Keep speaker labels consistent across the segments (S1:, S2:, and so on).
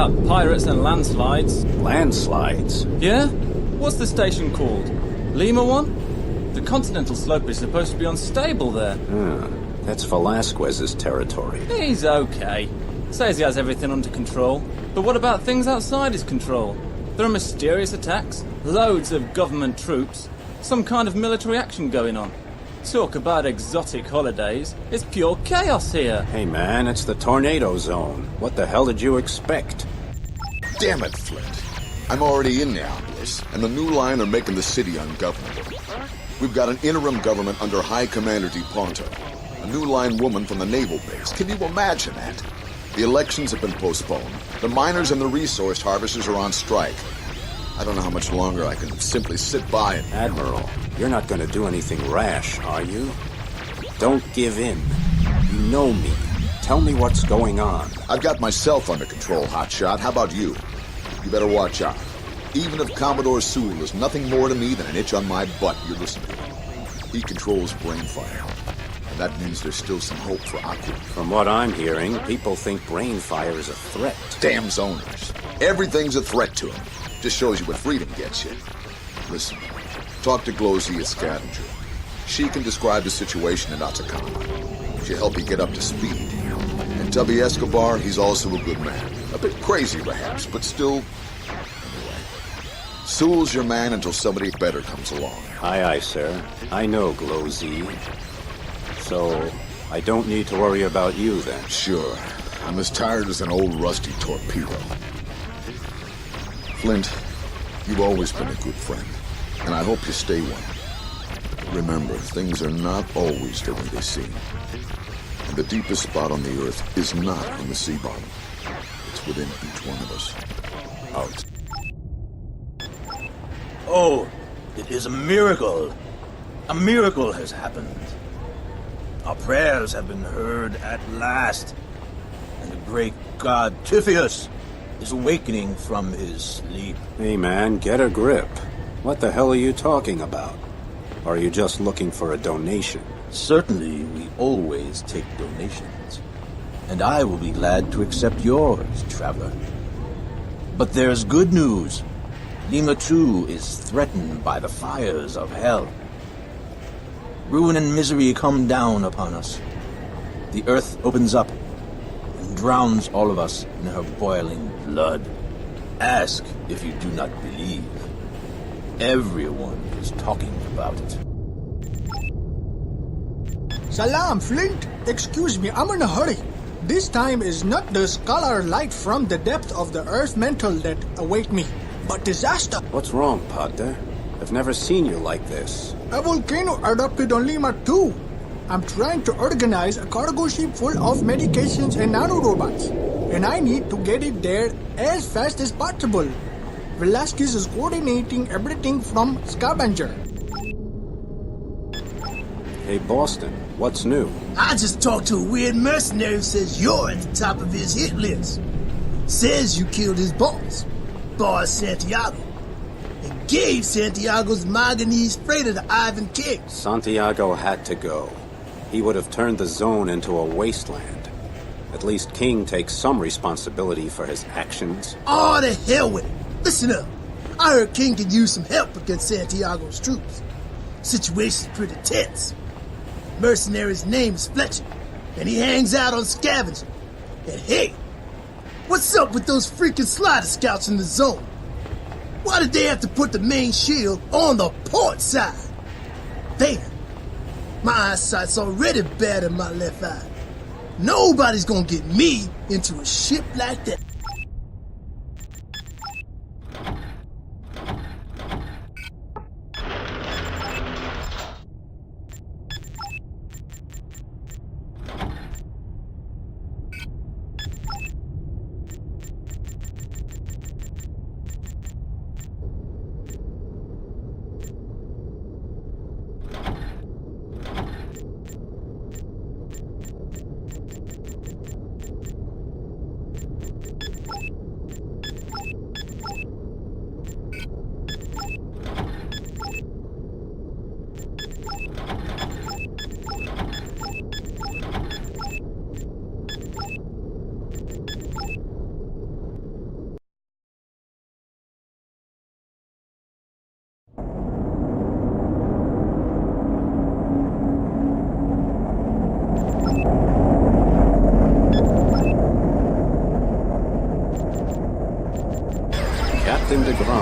S1: about pirates and landslides.
S2: Landslides?
S1: Yeah? What's the station called? Lima 1? The continental slope is supposed to be unstable there.
S2: That's Velasquez's territory.
S1: He's okay. Says he has everything under control. But what about things outside his control? There are mysterious attacks, loads of government troops, some kind of military action going on. Talk about exotic holidays. It's pure chaos here.
S2: Hey man, it's the tornado zone. What the hell did you expect?
S3: Damn it, Flint. I'm already in Neapolis, and the new line are making the city ungovernable. We've got an interim government under High Commander DePonto. A new line woman from the naval base. Can you imagine that? The elections have been postponed. The miners and the resource harvesters are on strike. I don't know how much longer I can simply sit by and...
S2: Admiral, you're not gonna do anything rash, are you? Don't give in. You know me. Tell me what's going on.
S3: I've got myself under control, hotshot. How about you? You better watch out. Even if Commodore Sewell is nothing more to me than an itch on my butt, you listen to him. He controls brain fire. And that means there's still some hope for Aqua.
S2: From what I'm hearing, people think brain fire is a threat.
S3: Damn zoners. Everything's a threat to him. Just shows you what freedom gets you. Listen, talk to Glozzy at Scavenger. She can describe the situation in Atacama. She'll help you get up to speed. And Tubby Escobar, he's also a good man. A bit crazy, perhaps, but still... Anyway, Sewell's your man until somebody better comes along.
S2: Aye, sir. I know Glozzy. So, I don't need to worry about you, then.
S3: Sure. I'm as tired as an old rusty torpedo. Flint, you've always been a good friend, and I hope you stay one. Remember, things are not always the way they seem. And the deepest spot on the Earth is not on the sea bottom. It's within each one of us. Out.
S4: Oh, it is a miracle. A miracle has happened. Our prayers have been heard at last. And the great god Typheus is awakening from his sleep.
S2: Hey man, get a grip. What the hell are you talking about? Or are you just looking for a donation?
S4: Certainly, we always take donations. And I will be glad to accept yours, traveler. But there's good news. Lima 2 is threatened by the fires of hell. Ruin and misery come down upon us. The earth opens up and drowns all of us in her boiling blood. Ask if you do not believe. Everyone is talking about it.
S5: Salam, Flint. Excuse me, I'm in a hurry. This time is not the scalar light from the depth of the earth mantle that await me, but disaster.
S2: What's wrong, Padre? I've never seen you like this.
S5: A volcano erupted on Lima 2. I'm trying to organize a cargo ship full of medications and nanorobots, and I need to get it there as fast as possible. Velasquez is coordinating everything from Scavenger.
S2: Hey, Boston, what's new?
S6: I just talked to a weird mercenary who says you're at the top of his hit list. Says you killed his boss Santiago, and gave Santiago's manganese freighter to Ivan King.
S2: Santiago had to go. He would have turned the zone into a wasteland. At least King takes some responsibility for his actions.
S6: Oh, the hell with it. Listen up. I heard King could use some help against Santiago's troops. Situation's pretty tense. Mercenary's name is Fletcher, and he hangs out on Scavenger. And hey, what's up with those freaking slider scouts in the zone? Why did they have to put the main shield on the port side? Damn, my eyesight's already bad in my left eye. Nobody's gonna get me into a ship like that.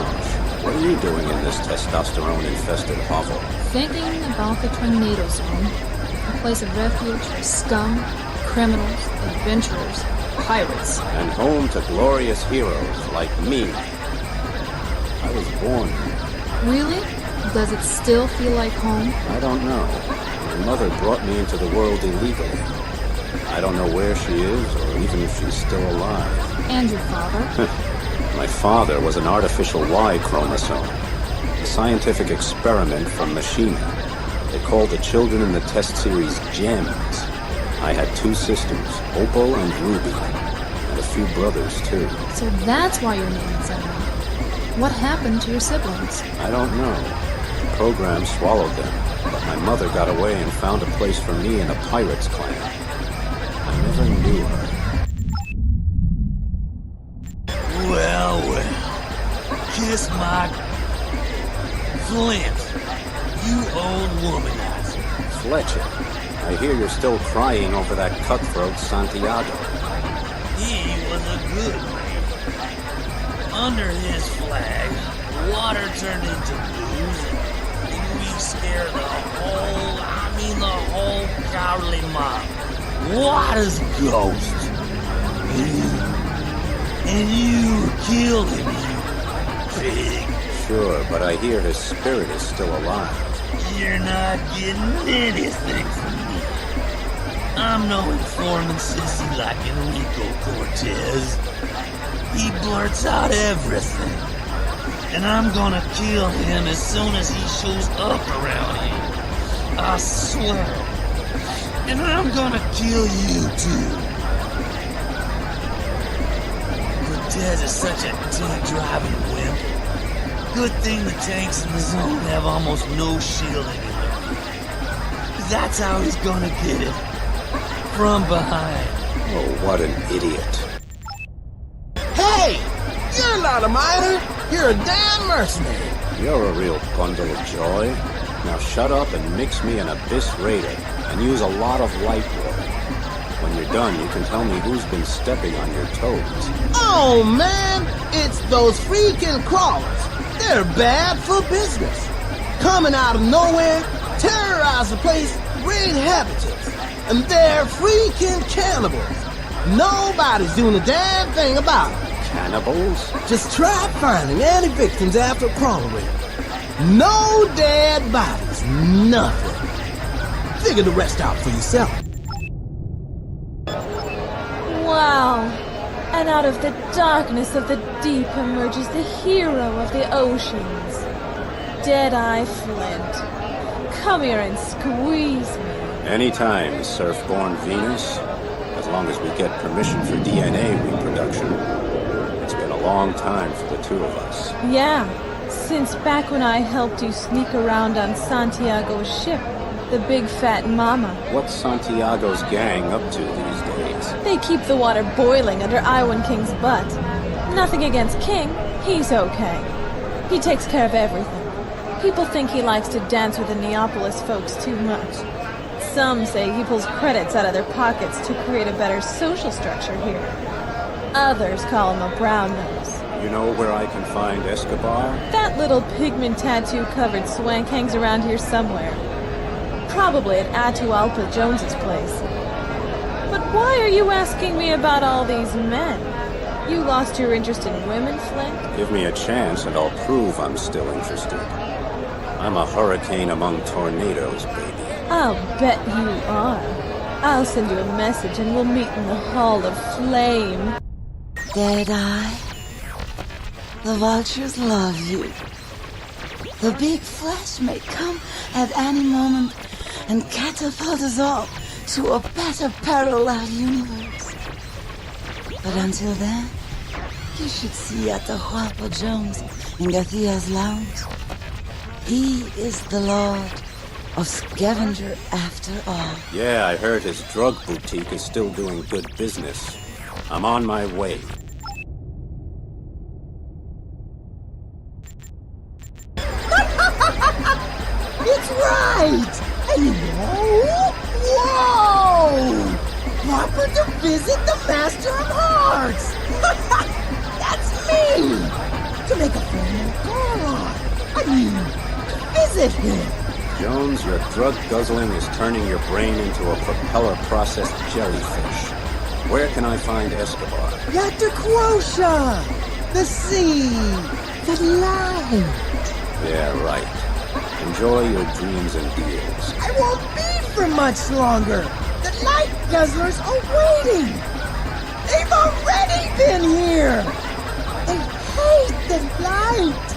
S2: Blanche, what are you doing in this testosterone-infested hovel?
S7: Thinking about the tornado zone. A place of refuge for scum, criminals, adventurers, pirates.
S2: And home to glorious heroes like me. I was born here.
S7: Really? Does it still feel like home?
S2: I don't know. My mother brought me into the world illegally. I don't know where she is, or even if she's still alive.
S7: And your father?
S2: My father was an artificial Y chromosome. A scientific experiment from Machina. They called the children in the test series gems. I had 2 sisters, Opal and Ruby. And a few brothers, too.
S7: So that's why your name is Emma. What happened to your siblings?
S2: I don't know. The program swallowed them. But my mother got away and found a place for me in a pirate's clan. I never knew her.
S8: Well, kiss my Flint, you old womanizer.
S2: Fletcher, I hear you're still crying over that cutthroat Santiago.
S8: He was a good man. Under his flag, water turned into booze, and we scared the whole cowardly mob. Water's ghost. And you killed him, you pig.
S2: Sure, but I hear his spirit is still alive.
S8: You're not getting anything from me. I'm no informant sissy like Enrico Cortez. He blurts out everything. And I'm gonna kill him as soon as he shows up around here. I swear. And I'm gonna kill you too. Cortez is such a tank-driving wimp. Good thing the tanks in the zone have almost no shielding in the rear. That's how he's gonna get it. From behind.
S2: Oh, what an idiot.
S6: Hey! You're not a miner! You're a damn mercenary!
S2: You're a real bundle of joy. Now shut up and mix me an Abyss Raider, and use a lot of light water. When you're done, you can tell me who's been stepping on your toes.
S6: Oh, man! It's those freaking crawlers. They're bad for business. Coming out of nowhere, terrorize the place, raid habitats. And they're freaking cannibals. Nobody's doing a damn thing about them.
S2: Cannibals?
S6: Just try finding any victims after a crawler raid. No dead bodies, nothing. Figure the rest out for yourself.
S9: Wow. And out of the darkness of the deep emerges the hero of the oceans. Dead-Eye Flint. Come here and squeeze me.
S2: Anytime, Surfborn Venus. As long as we get permission for DNA reproduction. It's been a long time for the 2 of us.
S9: Yeah, since back when I helped you sneak around on Santiago's ship, the Big Fat Mama.
S2: What's Santiago's gang up to these days?
S9: They keep the water boiling under Iwan King's butt. Nothing against King, he's okay. He takes care of everything. People think he likes to dance with the Neapolis folks too much. Some say he pulls credits out of their pockets to create a better social structure here. Others call him a brown nose.
S2: You know where I can find Escobar?
S9: That little pigment tattoo-covered swank hangs around here somewhere. Probably at Atahualpa Jones's place. But why are you asking me about all these men? You lost your interest in women, Flint?
S2: Give me a chance and I'll prove I'm still interested. I'm a hurricane among tornadoes, baby.
S9: I'll bet you are. I'll send you a message and we'll meet in the Hall of Flame.
S10: Dead-Eye, the vultures love you. The big flash may come at any moment and catapult us all to a better parallel universe. But until then, you should see Atahualpa Jones in Garcia's lounge. He is the Lord of Scavenger after all.
S2: Yeah, I heard his drug boutique is still doing good business. I'm on my way.
S6: It's right! And you know, whoa! Proper to visit the Master of Hearts! That's me! To make a formal gone. I mean, visit him.
S2: Jones, your drug guzzling is turning your brain into a propeller-processed jellyfish. Where can I find Escobar?
S6: Yatta Quosha! The sea! The light!
S2: Yeah, right. Enjoy your dreams and deals.
S6: I won't be for much longer. The light guzzlers are waiting. They've already been here. They hate the light.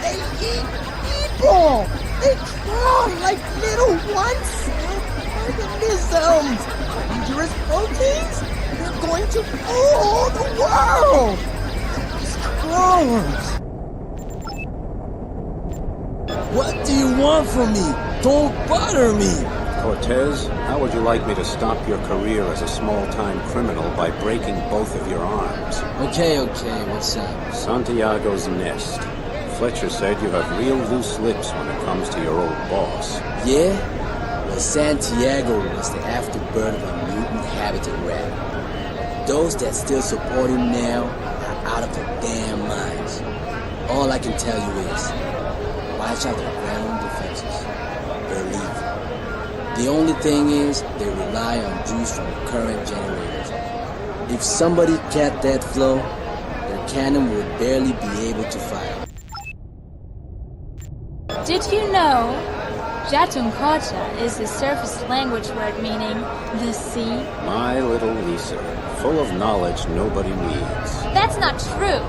S6: They eat people. They crawl like little one-celled organisms. Dangerous proteins? They're going to rule the world. These crawlers.
S8: What do you want from me? Don't bother me!
S2: Cortez, how would you like me to stop your career as a small-time criminal by breaking both of your arms?
S8: Okay, what's up?
S2: Santiago's nest. Fletcher said you have real loose lips when it comes to your old boss.
S8: Yeah? Well, Santiago was the afterbirth of a mutant habitat rat. Those that still support him now are out of their damn minds. All I can tell you is, watch out for ground defenses. They're lethal. The only thing is, they rely on juice from the current generators. If somebody cut that flow, their cannon would barely be able to fire.
S7: Did you know Jatun Kocha is a surface language word meaning the sea?
S2: My little Lisa, full of knowledge nobody needs.
S7: That's not true.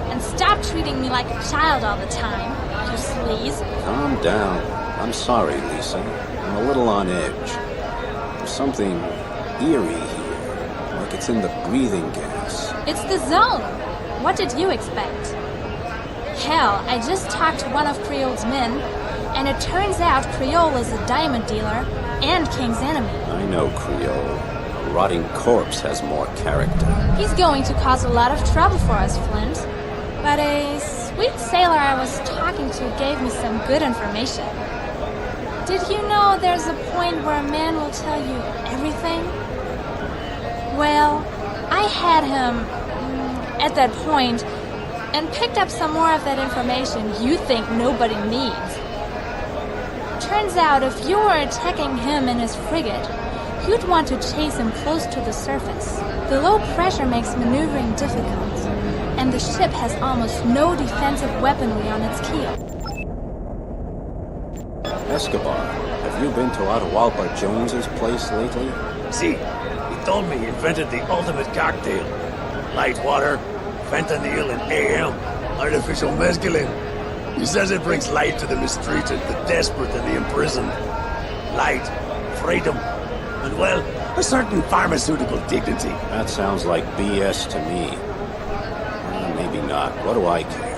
S7: And stop treating me like a child all the time, you sleaze.
S2: Calm down. I'm sorry, Lisa. I'm a little on edge. There's something eerie here, like it's in the breathing gas.
S7: It's the zone. What did you expect? Hell, I just talked to one of Creole's men, and it turns out Creole is a diamond dealer and King's enemy.
S2: I know Creole. A rotting corpse has more character.
S7: He's going to cause a lot of trouble for us, Flint. But a sweet sailor I was talking to gave me some good information. Did you know there's a point where a man will tell you everything? Well, I had him at that point and picked up some more of that information you think nobody needs. Turns out if you were attacking him in his frigate, you'd want to chase him close to the surface. The low pressure makes maneuvering difficult, and the ship has almost no defensive weaponry on its keel.
S2: Escobar, have you been to Atahualpa Jones's place lately?
S11: See, he told me he invented the ultimate cocktail. Light water, fentanyl, and AM, artificial mescaline. He says it brings light to the mistreated, the desperate, and the imprisoned. Light, freedom, and, well, a certain pharmaceutical dignity.
S2: That sounds like BS to me. Maybe not. What do I care?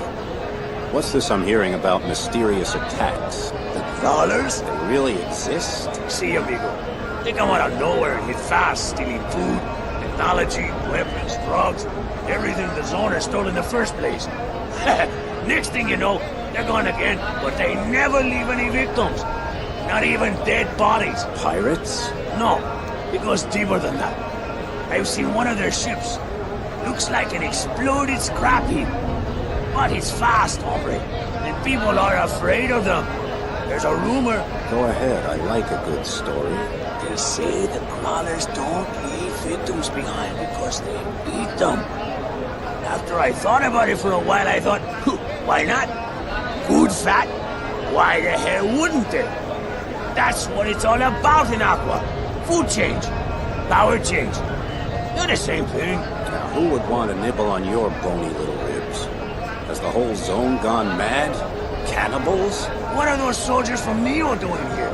S2: What's this I'm hearing about mysterious attacks?
S11: The crawlers?
S2: They really exist?
S11: See, amigo. They come out of nowhere and hit fast, stealing food, technology, weapons, drugs, everything the zone has stolen in the first place. Next thing you know, they're gone again, but they never leave any victims. Not even dead bodies.
S2: Pirates?
S11: No, it goes deeper than that. I've seen one of their ships. Looks like an exploded scrap heap. But it's fast, hombre, and people are afraid of them. There's a rumor.
S2: Go ahead, I like a good story.
S11: They say the crawlers don't leave victims behind because they eat them. After I thought about it for a while, I thought, why not? Good fat? Why the hell wouldn't they? That's what it's all about in Aqua. Food change. Power change. They're the same thing.
S2: Now, who would want to nibble on your bony little ribs? Has the whole zone gone mad? Cannibals?
S11: What are those soldiers from Neo doing here?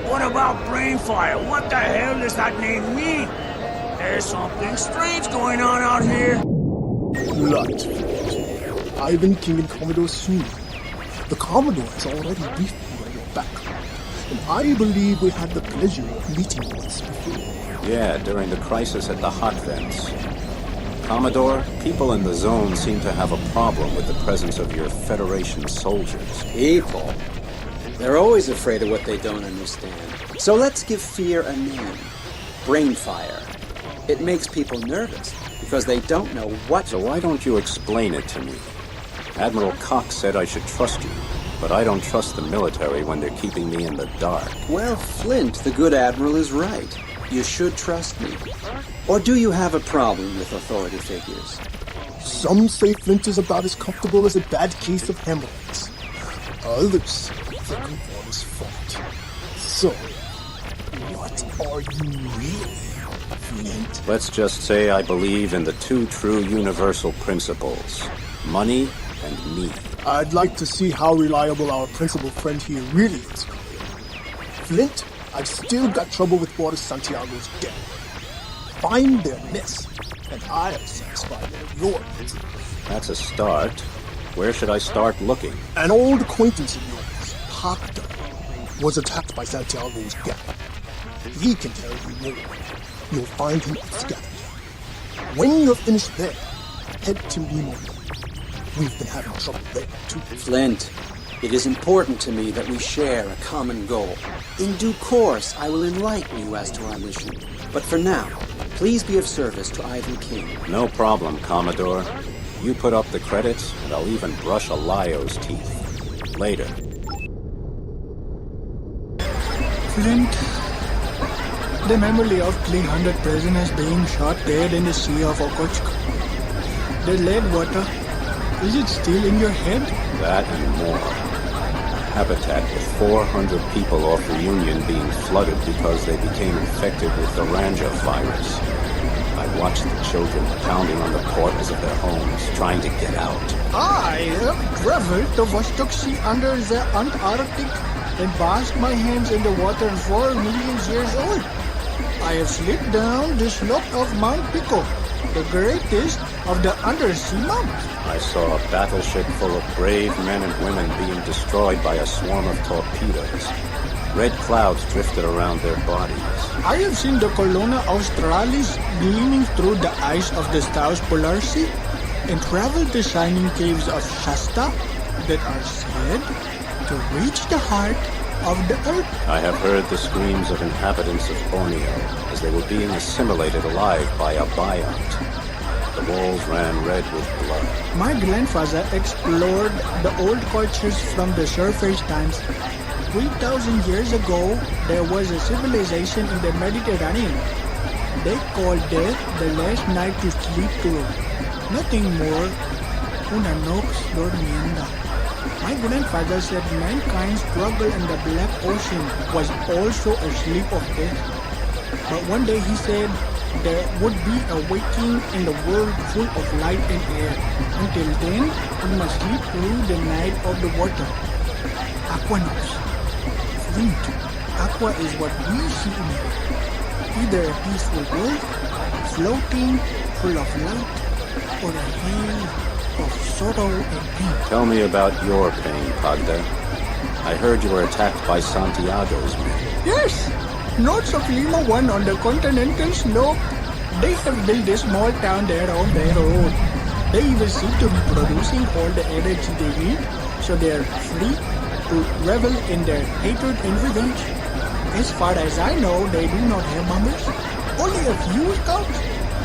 S11: What about Brainfire? What the hell does that name mean? There's something strange going on out here.
S6: Right. Ivan King and Commodore Sue. The Commodore has already briefed you on your back. And I believe we had the pleasure of meeting once before.
S2: Yeah, during the crisis at the hot vents. Commodore, people in the zone seem to have a problem with the presence of your Federation soldiers.
S12: People? They're always afraid of what they don't understand. So let's give fear a name. Brainfire. It makes people nervous because they don't know what...
S2: So why don't you explain it to me? Admiral Cox said I should trust you, but I don't trust the military when they're keeping me in the dark.
S12: Well, Flint, the good admiral, is right. You should trust me. Or do you have a problem with authority figures?
S6: Some say Flint is about as comfortable as a bad case of hemorrhoids. Others think war is fought. So, what are you really, Flint?
S2: Let's just say I believe in the two true universal principles: money and me.
S6: I'd like to see how reliable our principal friend here really is. Flint, I've still got trouble with Water Santiago's gang. Find their nest, and I'll satisfy your principles.
S2: That's a start. Where should I start looking?
S6: An old acquaintance of yours, Pacta, was attacked by Santiago's gang. He can tell you more. You'll find him at Scavenger. When you're finished there, head to Lima. We've been having trouble there, too.
S12: Flint, it is important to me that we share a common goal. In due course, I will enlighten you as to our mission. But for now, please be of service to Ivan King.
S2: No problem, Commodore. You put up the credits, and I'll even brush a Lio's teeth. Later.
S5: Flint, the memory of 300 prisoners being shot dead in the Sea of Okochka. The lead water, is it still in your head?
S2: That and more. Habitat with 400 people off Reunion being flooded because they became infected with the Ranja virus. I watched the children pounding on the portals of their homes, trying to get out.
S5: I have traveled the Vostok Sea under the Antarctic and washed my hands in the water 4 million years old. I have slid down the slope of Mount Pico, the greatest of the undersea mountains.
S2: I saw a battleship full of brave men and women being destroyed by a swarm of torpedoes. Red clouds drifted around their bodies.
S5: I have seen the Colonna Australis gleaming through the ice of the South Polar Sea and traveled the shining caves of Shasta that are said to reach the heart of the earth.
S2: I have heard the screams of inhabitants of Borneo as they were being assimilated alive by a Bionten. The walls ran red with blood.
S5: My grandfather explored the old cultures from the surface times. 3,000 years ago, there was a civilization in the Mediterranean. They called death the last night to sleep through. Nothing more. Una nox dormienda. My grandfather said mankind's struggle in the Black Ocean was also a sleep of death. But one day he said there would be a waking in the world full of light and air. Until then, we must sleep through the night of the water. Aquanox. Flint. Aqua is what we see in it. Either a peaceful world, floating, full of light, or a hell of sorrow and pain.
S2: Tell me about your pain, Pagda. I heard you were attacked by Santiago's men.
S5: Yes! North of Lima 1 on the continental slope. They have built a small town there on their own. They even seem to be producing all the energy they need, so they are free to revel in their hatred and revenge. As far as I know, they do not have bombers. Only a few scouts.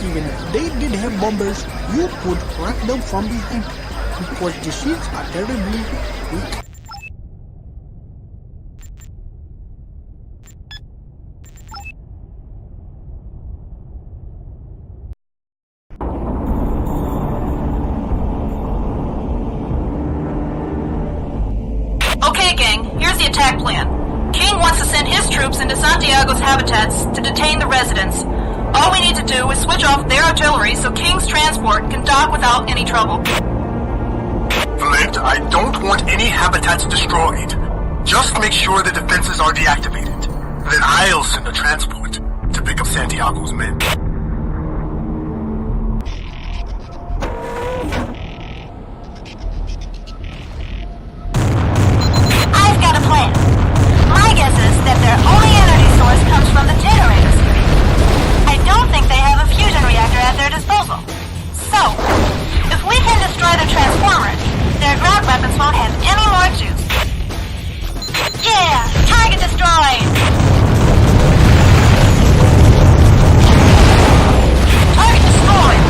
S5: Even if they did have bombers, you could crack them from behind, because the shields are terribly weak.
S13: Okay, gang, here's the attack plan. King wants to send his troops into Santiago's habitats to detain the residents. All we need to do is switch off their artillery so King's transport can dock without any trouble.
S14: Flint, I don't want any habitats destroyed. Just make sure the defenses are deactivated. Then I'll send a transport to pick up Santiago's men.
S13: I've got a plan. My guess is that their only energy source comes from the generator screen. I don't think they have a fusion reactor at their disposal. So, if we can destroy the transformer, their ground weapons won't have any more juice. Yeah! Target destroyed! Target destroyed!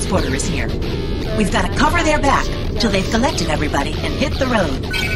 S15: transporter is here. We've got to cover their back till they've collected everybody and hit the road.